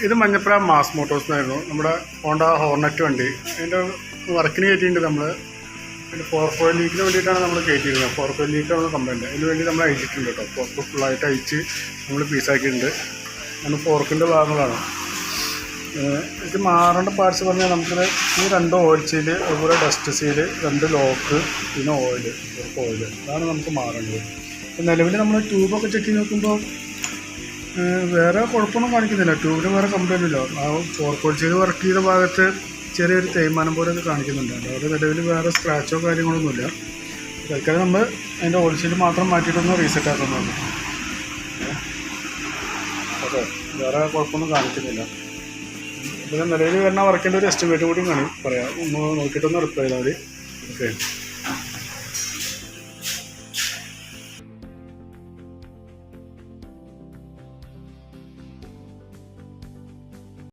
ഇത് Manjappura mass Motors എന്നായിരുന്നു നമ്മുടെ ഹോണ്ട ഹോർണറ്റ് വണ്ടി. അതിൻ്റെ വർക്കിന് കയറ്റിയിട്ടുണ്ട് നമ്മൾ. പിന്നെ 4 ലീക്കിന് വേണ്ടിയിട്ടാണ് നമ്മൾ കയറ്റിയിരുന്നത്. 4 ലീക്കാണ് കംപ്ലൈൻറ്റ്. അതിന് വേണ്ടി നമ്മൾ അയച്ചിട്ടുണ്ട് കേട്ടോ. ഫോർക്ക് ഫുള്ളായിട്ട് അയച്ച് നമ്മൾ പീസാക്കിയിട്ടുണ്ട്. അങ്ങനെ ഫോർക്കിൻ്റെ ഭാഗങ്ങളാണ്. ഇത് മാറേണ്ട പാർട്സ് പറഞ്ഞാൽ നമുക്കിത് ഈ 2 ഓയിൽ സീല്, അതുപോലെ ഡസ്റ്റ് സീല്, 2 ലോക്ക്, പിന്നെ ഓയിൽ അതാണ് നമുക്ക് മാറേണ്ടത്. നിലവിൽ നമ്മൾ ട്യൂബൊക്കെ ചെക്ക് ചെയ്ത് നോക്കുമ്പോൾ വേറെ കുഴപ്പമൊന്നും കാണിക്കുന്നില്ല. ട്യൂബിന് വേറെ കംപ്ലൈൻ്റ് ഇല്ല. ആ ഫോർക്ക് ഓയിൽ സീല് വർക്ക് ചെയ്ത ഭാഗത്ത് ചെറിയൊരു തേയ്മാനം പോലെയൊക്കെ കാണിക്കുന്നുണ്ട്. അതുപോലെ നിലവിൽ വേറെ സ്ക്രാച്ചോ കാര്യങ്ങളൊന്നുമില്ല. തൽക്കാലം നമ്മൾ അതിൻ്റെ ഓയിൽ സീല് മാത്രം മാറ്റിയിട്ടൊന്ന് റീസെറ്റ് ആക്കുന്നുണ്ട്. ഓക്കെ, വേറെ കുഴപ്പമൊന്നും കാണിക്കുന്നില്ല. അപ്പോൾ നിലവിൽ വരുന്ന വർക്കിൻ്റെ ഒരു എസ്റ്റിമേറ്റ് കൂടി പറയാം. ഒന്ന് നോക്കിയിട്ടൊന്ന് റിപ്ലൈ ചെയ്താൽ മതി. ഓക്കെ.